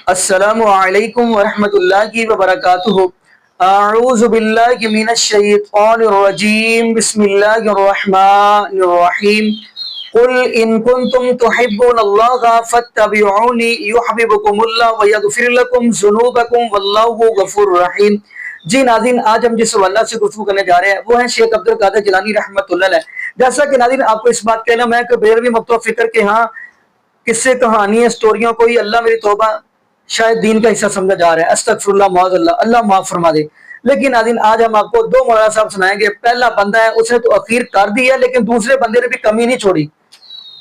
السلام علیکم ورحمۃ اللہ وبرکاتہ۔ اعوذ باللہ من الشیطان الرجیم، بسم اللہ الرحمن الرحیم۔ قل ان کنتم تحبون اللہ فاتبعونی یحببکم اللہ ویغفر لکم ذنوبکم واللہ غفور رحیم۔ جی ناظرین، آج ہم جس حوالہ سے گفتگو کرنے جا رہے ہیں وہ ہیں شیخ عبد القادر جیلانی رحمۃ اللہ علیہ۔ جیسا کہ ناظرین آپ کو اس بات کا علم ہے کہ بریلوی مکتوب فکر کے ہاں قصے کہانیاں اسٹوریوں کو ہی اللہ میری توبہ شاید دین کا حصہ سمجھا جا رہا ہے، استغفر اللہ معاذ اللہ، اللہ معاف فرما دے۔ لیکن ناظرین آج ہم آپ کو دو مولانا صاحب سنائیں گے۔ پہلا بندہ ہے اس نے تو اخیر کر دی ہے لیکن دوسرے بندے نے بھی کمی نہیں چھوڑی۔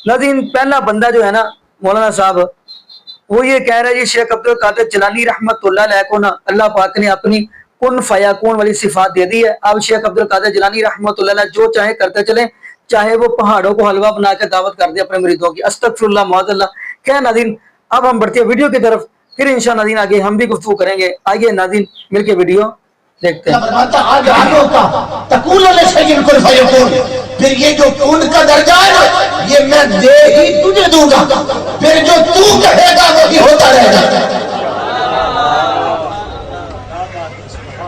ناظرین پہلا بندہ جو ہے نا مولانا صاحب، وہ یہ کہہ رہا ہے یہ شیخ عبد القادر جیلانی رحمۃ اللہ علیہ کو نا اللہ پاک نے اپنی کن فیکون والی صفات دے دی ہے۔ اب شیخ عبد القادر جیلانی رحمۃ اللہ علیہ جو چاہے کرتے چلیں، چاہے وہ پہاڑوں کو حلوہ بنا کے دعوت کر دے اپنے مریدوں کی، استغفر اللہ معاذ اللہ۔ کیا ناظرین اب ہم بڑھتے ہیں ویڈیو کی طرف، پھر انشاءاللہ ناظرین آگے ہم بھی گفتگو کریں گے۔ آئیے ناظرین مل کے ویڈیو دیکھتے ہیں۔ پھر یہ جو کون کا درجہ ہے یہ میں دے ہی تجھے دوں گا، پھر جو تو کہے گا وہی ہوتا رہے گا۔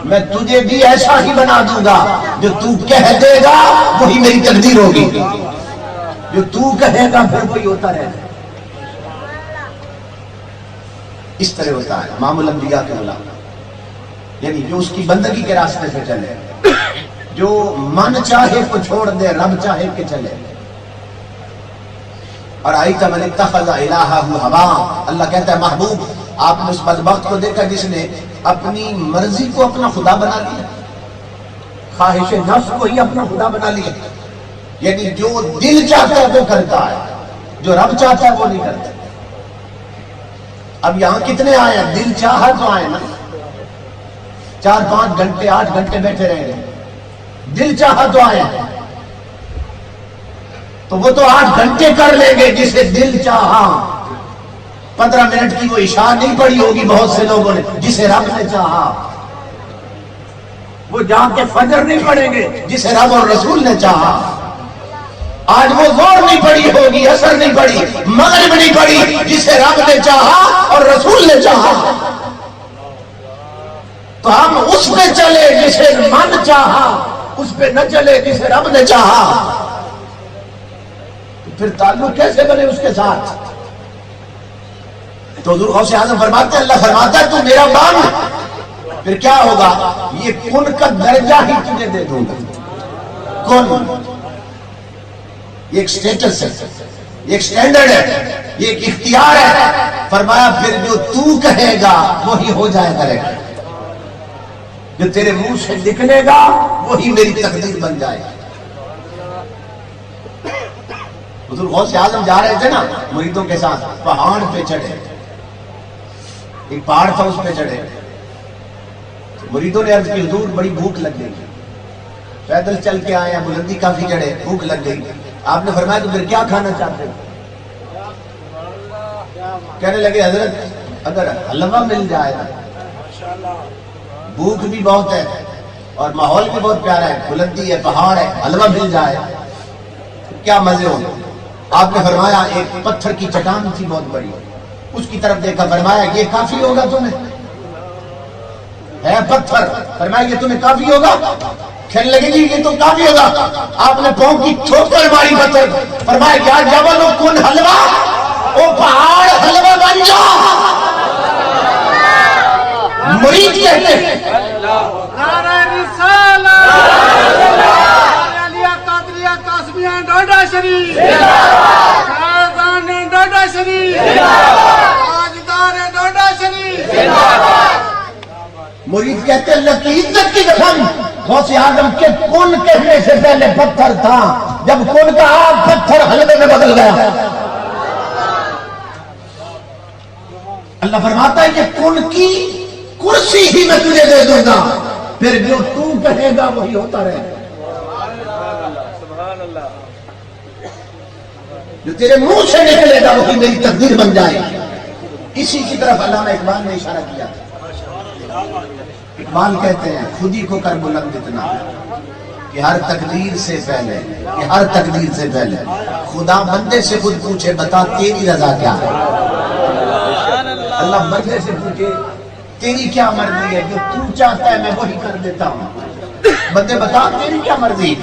میں تجھے بھی ایسا ہی بنا دوں گا، جو تو کہہ دے گا وہی میری تقدیر ہوگی، جو تو کہے گا پھر وہی ہوتا رہے گا۔ اس طرح ہوتا ہے امام الانبیاء کے مولا، یعنی جو اس کی بندگی کے راستے پہ چلے، جو من چاہے کو چھوڑ دے، رب چاہے کہ چلے۔ اور آئیتا من اتخذ الہہ ہوا، اللہ کہتا ہے محبوب آپ نے اس بدبخت کو دیکھا جس نے اپنی مرضی کو اپنا خدا بنا لیا، خواہش نفس کو ہی اپنا خدا بنا لیا، یعنی جو دل چاہتا ہے وہ کرتا ہے، جو رب چاہتا ہے وہ نہیں کرتا۔ اب یہاں کتنے آئے ہیں؟ دل چاہا تو آئے نا، 4-5 گھنٹے 8 گھنٹے بیٹھے رہے ہیں، دل چاہا تو آئے ہیں، تو وہ تو 8 گھنٹے کر لیں گے جسے دل چاہا۔ 15 منٹ کی وہ عشاء نہیں پڑھی ہوگی بہت سے لوگوں نے، جسے رب نے چاہا۔ وہ جا کے فجر نہیں پڑھیں گے جسے رب اور رسول نے چاہا۔ آج وہ زور نہیں پڑی ہوگی، اثر نہیں پڑی، مغرب نہیں پڑی، جسے رب نے چاہا اور رسول نے چاہا۔ تو ہم اس پہ چلے جسے من چاہا، اس پہ نہ چلے جسے رب نے چاہا، تو پھر تعلق کیسے بنے اس کے ساتھ؟ تو حضور غوث اعظم فرماتے ہیں، اللہ فرماتا ہے تو میرا مان، پھر کیا ہوگا؟ یہ کن کا درجہ ہی تجھے دے دوں گا۔ کن یہ ایک سٹیٹس ہے، یہ ایک سٹینڈرڈ ہے، یہ ایک اختیار ہے۔ فرمایا پھر جو تو کہے گا وہی ہو جائے کرے گا، جو تیرے منہ سے نکلے گا وہی میری تقدیر بن جائے گا۔ حضور غوث اعظم جا رہے تھے نا مریدوں کے ساتھ، پہاڑ پہ چڑھے، ایک پہاڑ تھا اس پہ چڑھے، مریدوں نے عرض کی حضور بڑی بھوک لگ گئی، پیدل چل کے آئے ہیں، بلندی کافی چڑھے، بھوک لگ گئی۔ آپ نے فرمایا تو پھر کیا کھانا چاہتے ہو؟ کہنے لگے حضرت اگر حلوہ مل جائے نا، بھوک بھی بہت ہے اور ماحول بھی بہت پیارا ہے، بلندی ہے، پہاڑ ہے، حلوہ مل جائے کیا مزے ہوں۔ آپ نے فرمایا ایک پتھر کی چٹان تھی بہت بڑی، اس کی طرف دیکھا، فرمایا یہ کافی ہوگا تمہیں؟ ہے پتھر، فرمایا یہ تمہیں کافی ہوگا؟ کہنے لگے جی یہ تو کافی ہوگا۔ آپ نے پاؤں کی ٹھوکر ماری پتھر، فرمایا کیا جبل و کن حلوہ، او پہاڑ حلوہ بن جا۔ مرید کہتے ہیں نعرہ رسالہ، علیہ قادریہ قاسمیہ ڈوڈا شریف، شہزان ڈوڈا شریف، تاجدار ڈوڈا شریف۔ مرید کہتے ہیں اللہ کی عزت کی قسم غوث اعظم کے کن کہنے سے پہلے پتھر تھا، جب کن کا آپ پتھر حلوے میں بدل گیا۔ اللہ فرماتا ہے کہ کن کی کرسی ہی میں تجھے دے دوں گا، پھر جو تو کہے گا وہی ہوتا رہے گا، جو تیرے منہ سے نکلے گا وہی میری تقدیر بن جائے گی۔ اسی کی طرف علامہ اقبال نے اشارہ کیا تھا۔ اقبال کہتے ہیں خودی کو کر بلند اتنا کہ ہر تقدیر سے پہلے، کہ ہر تقدیر سے پہلے خدا بندے سے خود پوچھے بتا تیری رضا کیا ہے۔ اللہ بندے سے پوچھے تیری کیا مرضی ہے، جو تو چاہتا ہے میں وہی کر دیتا ہوں. بندے بتا تیری کیا مرضی.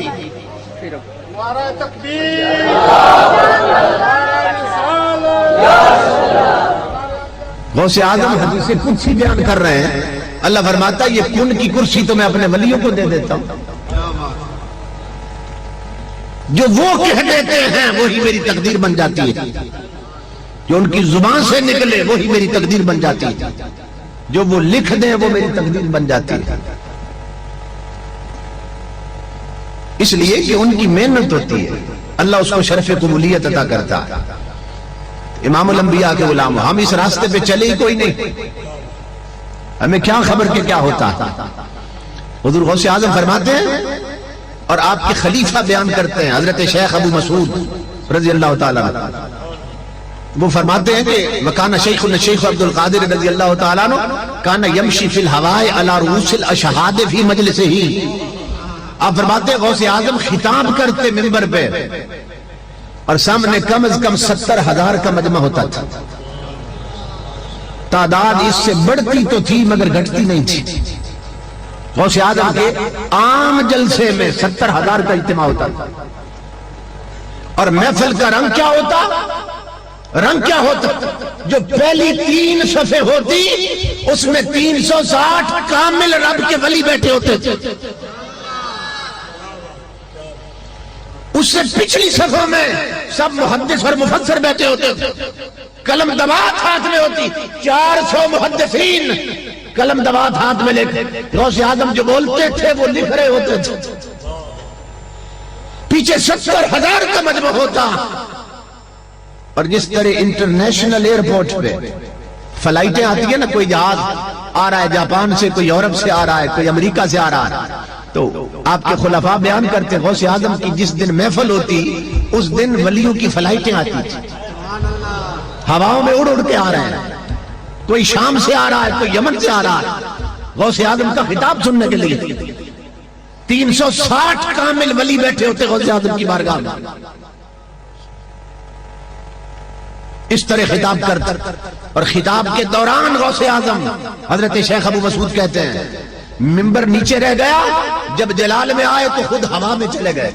نعرہ تکبیر، نعرہ رسالت. غوث اعظم حدیث قدسی بیان کر رہے ہیں. اللہ فرماتا ہے یہ کن کی کرسی تو میں اپنے ولیوں کو دے دیتا ہوں، جو وہ کہہ دیتے ہیں وہی میری تقدیر بن جاتی ہے، جو ان کی زبان سے نکلے وہی میری تقدیر بن جاتی ہے، جو وہ لکھ دیں وہ میری تقدیر بن جاتی ہے. اس لیے کہ ان کی محنت ہوتی ہے، اللہ اس کو شرف قبولیت عطا کرتا ہے. امام الانبیاء کے غلام، ہم اس راستے پہ چلے ہی کوئی نہیں، ہمیں کیا خبر کہ کیا ہوتا. حضور غوث اعظم فرماتے ہیں اور آپ کے خلیفہ بیان کرتے ہیں حضرت شیخ ابو مسعود رضی اللہ تعالیٰ عنہ، وہ فرماتے ہیں کہ وکان شیخنا الشیخ عبد القادر رضی اللہ تعالیٰ عنہ کان یمشی فی الہواء علی رؤوس الاشہاد فی مجلسہ. آپ فرماتے ہیں غوث اعظم خطاب کرتے منبر پہ اور سامنے کم از کم 70,000 کا مجمع ہوتا تھا. تعداد اس سے بڑھتی تو تھی مگر گھٹتی نہیں تھی. غوث اعظم کے عام جلسے میں 70,000 کا اجتماع ہوتا تھا. اور محفل کا رنگ کیا ہوتا؟ رنگ کیا ہوتا؟ جو پہلی 3 صفحے ہوتی اس میں 360 کامل رب کے ولی بیٹھے ہوتے تھے. اس سے پچھلی صفحوں میں سب محدث اور مفسر بیٹھے ہوتے تھے. قلم دوات ہاتھ میں ہوتی، 400 محدثین قلم دوات ہاتھ میں لے کے غوث اعظم جو بولتے تھے وہ لکھ رہے ہوتے تھے. پیچھے 70,000 کا مجمع ہوتا. اور جس طرح انٹرنیشنل ایئرپورٹ پہ فلائٹیں آتی ہیں نا، کوئی جہاز آ رہا ہے جاپان سے، کوئی یورپ سے آ رہا ہے، کوئی امریکہ سے آ رہا ہے، تو آپ کے خلفاء بیان کرتے ہیں غوث اعظم کی جس دن محفل ہوتی اس دن ولیوں کی فلائٹیں آتی تھی، ہواؤں میں اڑ اڑ کے آ رہے ہیں. کوئی شام سے آ رہا ہے، کوئی یمن سے آ رہا ہے غوث اعظم کا خطاب سننے کے لیے. 360 کامل ولی بیٹھے ہوتے غوث اعظم کی بارگاہ میں. اس طرح خطاب کرتا. اور خطاب کے دوران غوث اعظم حضرت شیخ ابو مسعود کہتے ہیں منبر نیچے رہ گیا، جب جلال میں آئے تو خود ہوا میں چلے گئے.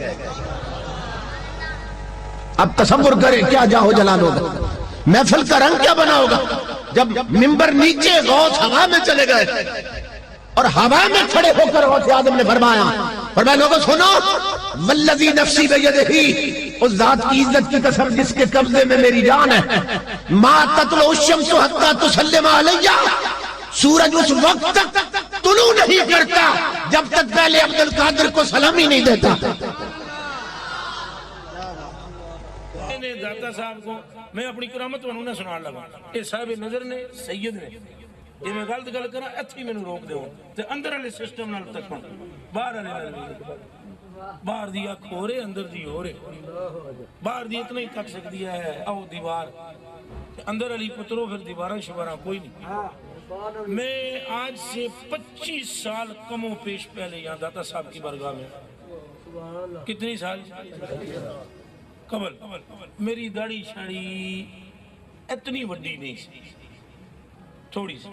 اب تصور کریں کیا جاہو جلال ہوگا، محفل کا رنگ کیا بنا ہوگا جب ممبر نیچے غوث ہوا میں چلے گئے. اور ہوا میں کھڑے ہو کر غوث اعظم نے فرمایا لوگوں سنو، والذی نفسی بیدہ، اس ذات کی عزت کی قسم جس کے قبضے میں میری جان ہے، ما تطلع الشمس حتی تسلم علیہ، سورج اس وقت تک طلوع نہیں کرتا جب تک پہلے عبد القادر کو سلامی نہیں دیتا. داتا صاحب کو میں اپنی کرامت ونوں نہ سنان لگا، اے صاحب نظر نے سید نے یہ میں غلط گل کرا اتھی میں روک دیو تے اندر والے سسٹم نال تکاں، باہر والے نال باہر دی اکھ ہو رہے اندر دی ہو رہے، باہر دی اتنا ہی تک سکتی ہے او دیوار، اندر علی پترو پھر دیواراں شواراں کوئی نہیں. میں آج سے 25 سال کم و پیش پہلے یہاں داتا صاحب کی بارگاہ میں، کتنی سال قبل میری داڑھی شاڑی اتنی وڈی نہیں سی، تھوڑی سی.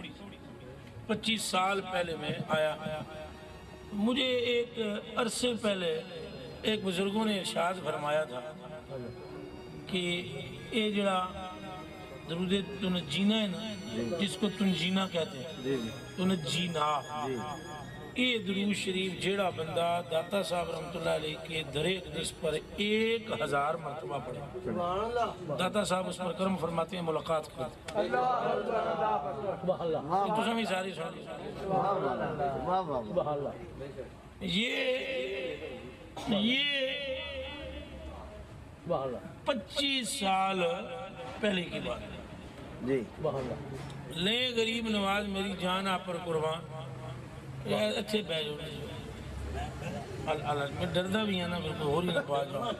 25 سال پہلے میں آیا. مجھے ایک عرصے پہلے ایک بزرگوں نے ارشاد فرمایا تھا کہ یہ جڑا درود تن جینا ہے نا، جس کو تن جینا کہتے ہیں، تن جینا، یہ درود شریف جیڑا بندہ داتا صاحب رحمت اللہ علیہ کے در اقدس پر 1000 مرتبہ پڑھے، داتا صاحب اس پر کرم فرماتے ہیں ملاقات کرتے ہیں. تو سمی ساری سن یہ 25 سال پہلے کی بات ہے. لے غریب نواز میری جان آپ پر قربان، اچھے بیج ہونے میں ڈردہ بھی ہے نا، پھر کوئی اور ہی نہ پا جاؤں،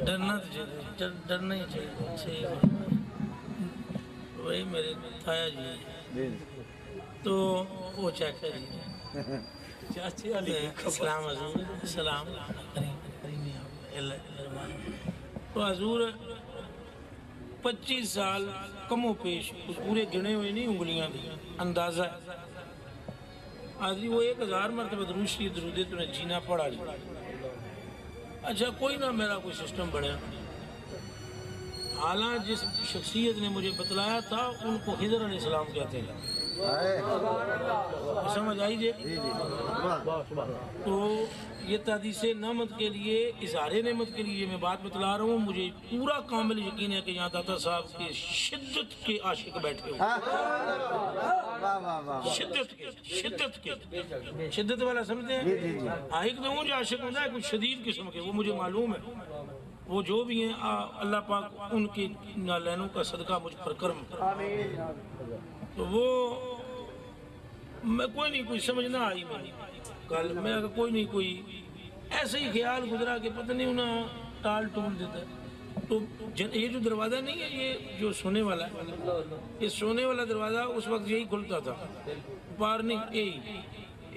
ڈرنا ہی چاہیے. وہی میرے تایا جی تو وہ چاچا جی السلام حضور، السلام تو حضور 25 سال کمو پیش پورے گنے ہوئے نہیں انگلیاں دی اندازہ ہے آدھی وہ 1000 مرتبہ درود شریف درود تو نے جینا پڑا لی اچھا کوئی نہ میرا کوئی سسٹم بڑھیا حالانکہ جس شخصیت نے مجھے بتلایا تھا ان کو خضر علیہ السلام کہتے ہیں سمجھ آئی جی تو یہ تحدیث نعمت کے لیے اظہار نعمت کے لیے میں بات بتلا رہا ہوں مجھے پورا کامل یقین ہے کہ یہاں داتا صاحب کے شدت کے عاشق بیٹھے ہوئے شدت والا سمجھتے ہیں ایک تو جو عاشق ہوتا ہے کچھ شدید قسم کے وہ مجھے معلوم ہے وہ جو بھی ہیں اللہ پاک ان کی نالینوں کا صدقہ مجھ پر کرم تو وہ میں کوئی نہیں کوئی سمجھ نہ آئی کل میں اگر کوئی نہیں کوئی ایسے ہی خیال گزرا کہ پتہ نہیں انہیں ٹال ٹول دیتا ہے تو یہ جو دروازہ نہیں ہے یہ جو سونے والا ہے یہ سونے والا دروازہ اس وقت یہی کھلتا تھا پار نہیں یہی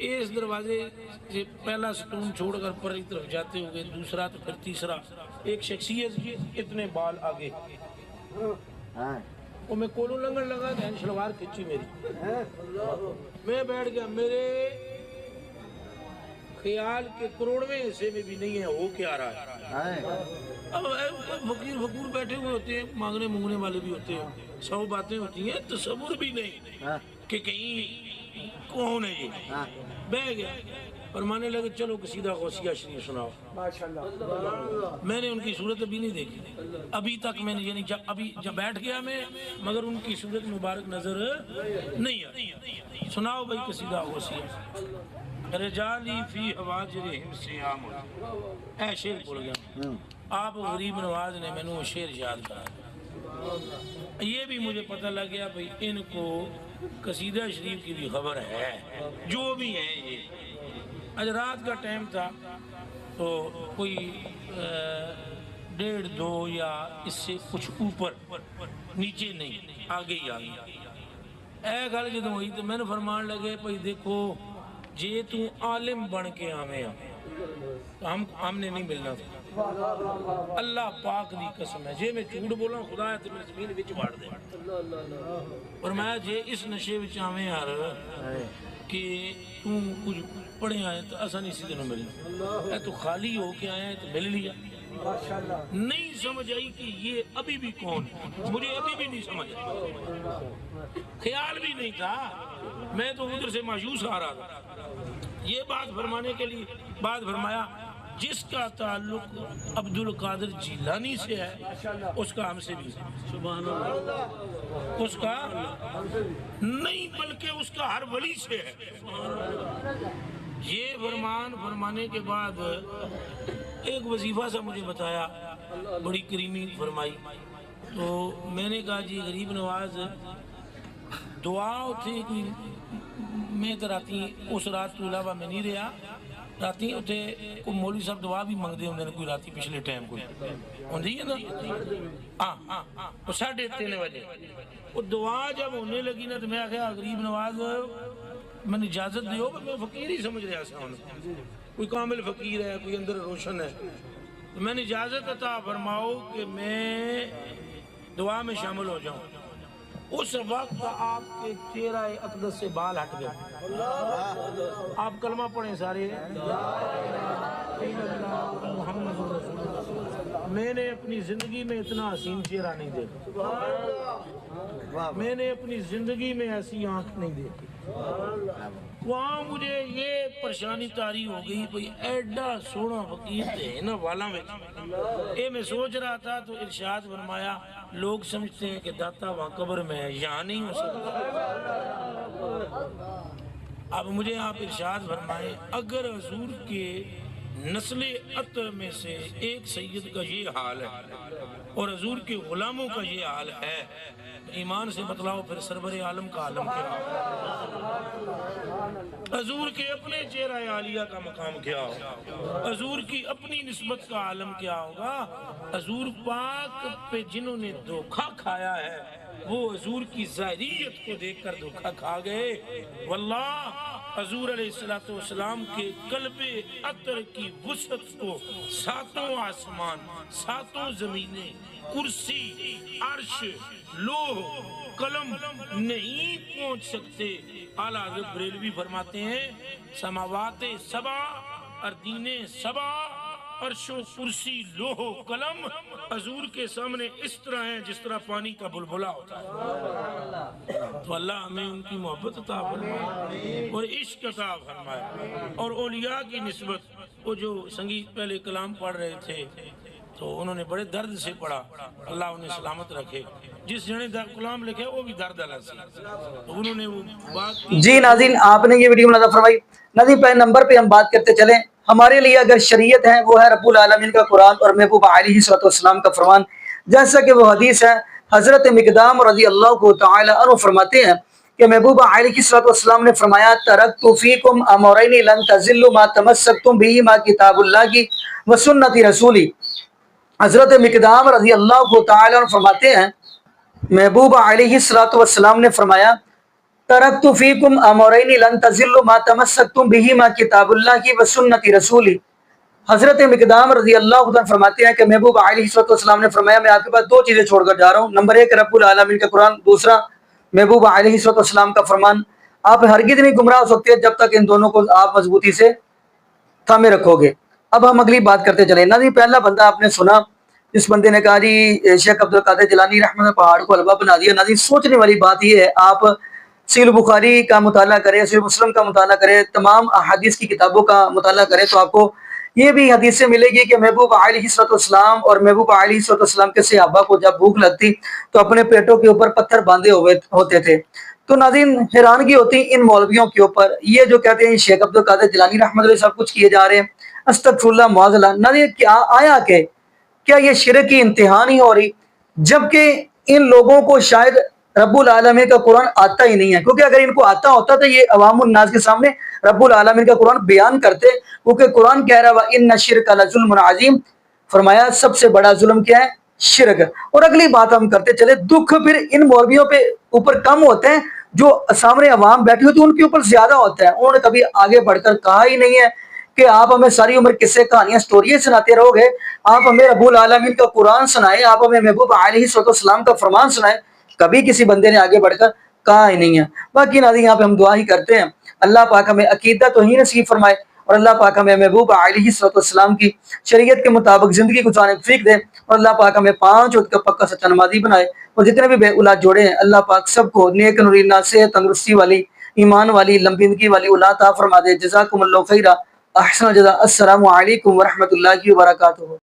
اس دروازے سے پہلا ستون چھوڑ کر پر ایک طرف جاتے ہوئے دوسرا تو پھر تیسرا ایک شخصیت اتنے بال آگے اور میں کولوں لنگڑ لگا کہ شلوار کھچی میری میں بیٹھ گیا میرے خیال کے کروڑویں حصے میں بھی نہیں ہے ہو کیا رہا ہے اب فقیر بیٹھے ہوئے ہوتے ہیں مانگنے مونگنے والے بھی ہوتے ہیں 100 باتیں ہوتی ہیں تصور بھی نہیں کہ کہیں کون ہے یہ بہ گیا فرمانے لگے چلو قصیدہ غوثیہ شریف سناؤ میں نے ان کی صورت ابھی نہیں دیکھی ابھی تک میں نے یعنی جب بیٹھ گیا میں مگر ان کی صورت مبارک نظر نہیں آئی سناؤ بھائی قصیدہ غوثیہ رجالی فی حواجرہم سیام اے شعر بول گیا آپ غریب نواز نے میں نے شعر یاد کرا یہ بھی مجھے پتہ لگ گیا بھئی ان کو قصیدہ شریف کی بھی خبر ہے جو بھی ہے یہ آج رات کا ٹائم تھا تو کوئی 1.5 2 یا اس سے کچھ اوپر نیچے نہیں آگے ہی آگے اے گل جدوں ہوئی تو میں نے فرمان لگے بھئی دیکھو جے تو عالم بن کے آویں ہم نے نہیں ملنا تھا اللہ پاک دی قسم ہے جے میں جھوٹ بولاں خدا ہے تو میں زمین وچ واڑ دے فرمایا جے اس نشے وچ آویں یار کہ تو کچھ پڑھے آئے تو ایسا نہیں سیدھے نہ ملنا اے تو خالی ہو کے آئے تو مل لیا نہیں سمجھ آئی کہ یہ ابھی بھی کون ہے مجھے ابھی بھی نہیں سمجھ آئی خیال بھی نہیں تھا میں تو ادھر سے مایوس آ رہا تھا یہ بات فرمانے کے لیے بات فرمایا جس کا تعلق عبد القادر جیلانی سے ہے اس کا ہم سے بھی سبحان اللہ اس کا نہیں بلکہ اس کا ہر ولی سے ہے یہ فرمان فرمانے کے بعد ایک وظیفہ سا مجھے بتایا بڑی کریمی فرمائی تو میں نے کہا جی غریب نواز دعا تھی میں تو راتی اس رات تو علاوہ میں نہیں رہا راتی اتنے کوئی مولوی صاحب دعا بھی منگتے ہوں کوئی راتی پچھلے ٹائم کوئی ہوندی ہے نا ہاں وہ 3:30 بجے وہ دعا جب ہونے لگی نا تو میں آخیا غریب نواز میں نے اجازت دیو میں فقیر ہی سمجھ رہا سا کوئی کامل فقیر ہے کوئی اندر روشن ہے تو میں نے اجازت عطا فرماؤ کہ میں دعا میں شامل ہو جاؤں اس وقت آپ کے چہرہ اقدس سے بال ہٹ گئے آپ کلمہ پڑھیں سارے میں نے اپنی زندگی میں اتنا حسین چہرہ نہیں دیکھا میں نے اپنی زندگی میں ایسی آنکھ نہیں دیکھی وہاں مجھے یہ پریشانی طاری ہو گئی بھئی ایڈا سونا فقیر تھے نا والا میں اے میں سوچ رہا تھا تو ارشاد فرمایا لوگ سمجھتے ہیں کہ داتا وہاں قبر میں ہے یہاں نہیں ہو سکتا اب مجھے آپ ارشاد فرمائیں اگر حضور کے نسل عطر میں سے ایک سید کا یہ حال ہے اور حضور کے غلاموں کا یہ حال ہے ایمان سے بتلاؤ پھر سرور عالم کا عالم کیا حضور کے اپنے چہرہ عالیہ کا مقام کیا ہوگا حضور کی اپنی نسبت کا عالم کیا ہوگا حضور پاک پہ جنہوں نے دھوکہ کھایا ہے وہ حضور کی ظاہریت کو دیکھ کر دھوکہ کھا گئے۔ واللہ حضور علیہ السلام کے قلب عطر کی وسعت کو ساتوں آسمان، ساتوں زمینیں، کرسی، عرش، لوح، قلم نہیں پہنچ سکتے۔ اعلیٰ حضرت بریلوی فرماتے ہیں سماوات سبع، اردین سبع، عرش و کرسی، لوح و قلم حضور کے سامنے اس طرح ہیں جس طرح پانی کا بلبلا ہوتا ہے۔ تو اللہ ہمیں ان کی محبت عطا فرمائے اور عشق عطا فرمائے۔ اور اولیاء کی نسبت، وہ جو سنگیت پہلے کلام پڑھ رہے تھے تو انہوں نے بڑے درد سے پڑھا، اللہ انہیں سلامت رکھے۔ جس جنے کلام لکھے وہ بھی درد اللہ سے، تو انہوں نے وہ بات کی۔ جی ناظرین، آپ نے یہ ویڈیو ملاحظہ فرمائی۔ ناظرین، پہلے نمبر پہ ہم بات کرتے چلیں، ہمارے لیے اگر شریعت ہے وہ ہے رب العالمین کا قرآن اور محبوب علیہ السلام کا فرمان، جیسا کہ وہ حدیث ہے حضرت مقدام رضی اللہ تعالی عنہ فرماتے ہیں کہ محبوب علیہ السلام نے فرمایا ترکت فیکم امرین لن تضلوا ما تمسکتم بہما کتاب اللہ و سنت رسولی۔ حضرت مقدام رضی اللہ تعالی عنہ فرماتے ہیں محبوب علیہ السلام نے فرمایا ترکت فیکم امرین لن تضلوا ما تمسکتم بہما کتاب اللہ و سنت رسولی۔ حضرت مقدام رضی اللہ عنہ فرماتے ہیں کہ محبوب علیہ السلام نے فرمایا میں آپ کے پاس دو چیزیں چھوڑ کر جا رہا ہوں، نمبر ایک رب العالمین کا قرآن، دوسرا محبوب علیہ السلام کا فرمان۔ آپ ہرگز نہیں گمراہ ہو سکتے جب تک ان دونوں کو آپ مضبوطی سے تھامے رکھو گے۔ اب ہم اگلی بات کرتے چلیں۔ ناظرین، پہلا بندہ آپ نے سنا، جس بندے نے کہا جی شیخ عبد القادر جیلانی رحمۃ اللہ پہاڑ کو حلوہ بنا دیا۔ ناظرین، سوچنے والی بات یہ ہے، آپ صحیح بخاری کا مطالعہ کریں، صحیح مسلم کا مطالعہ کریں، تمام احادیث کی کتابوں کا مطالعہ کریں تو آپ کو یہ بھی حدیث سے ملے گی کہ محبوب علیہ السلام اور محبوب علیہ السلام کے صحابہ کو جب بھوک لگتی تو اپنے پیٹوں کے اوپر پتھر باندھے ہوئے ہوتے تھے۔ تو ناظرین، حیرانگی ہوتی ان مولویوں کے اوپر، یہ جو کہتے ہیں شیخ عبد القادر جیلانی رحمۃ اللہ سب کچھ کیے جا رہے ہیں، استغفر اللہ معاذ اللہ۔ ناظرین، کیا آیا کہ کیا یہ شرک کی انتہا نہیں ہو رہی؟ جبکہ ان لوگوں کو شاید رب العالمین کا قرآن آتا ہی نہیں ہے، کیونکہ اگر ان کو آتا ہوتا تو یہ عوام الناس کے سامنے رب العالمین کا قرآن بیان کرتے، کیونکہ قرآن کہہ رہا ہے وَإِنَّ الشِّرْكَ لَظُلْمٌ عَظِيمٌ، فرمایا سب سے بڑا ظلم کیا ہے؟ شرک۔ اور اگلی بات ہم کرتے چلے، دکھ پھر ان مولویوں پہ اوپر کم ہوتے ہیں، جو سامنے عوام بیٹھی ہوتی ہے ان کے اوپر زیادہ ہوتا ہے۔ انہوں نے کبھی آگے بڑھ کر کہا ہی نہیں ہے کہ آپ ہمیں ساری عمر قصے کہانیاں سٹوریاں سناتے رہو گے، آپ ہمیں رب العالمین کا قرآن سنائیں، آپ ہمیں محبوب علیہ السلام کا فرمان سنائیں۔ کبھی کسی بندے نے آگے بڑھ کر کہا ہی نہیں ہے۔ باقی ناظرین، یہاں پہ ہم دعا ہی کرتے ہیں اللہ پاک ہمیں عقیدہ توحید نصیب فرمائے اور اللہ پاک ہمیں محبوب علیہ السلام کی شریعت کے مطابق زندگی گزارنے کی توفیق دے، اور اللہ پاک ہمیں 5 وقت کا پکا سچا نمازی بنائے، اور جتنے بھی بے اولاد جوڑے ہیں اللہ پاک سب کو نیک نورینہ صحت تندرستی والی، ایمان والی، لمبی زندگی والی اولاد عطا فرما دے۔ جزاکم اللہ خیرا، احسن الجزاء۔ السلام علیکم ورحمۃ اللہ وبرکاتہ۔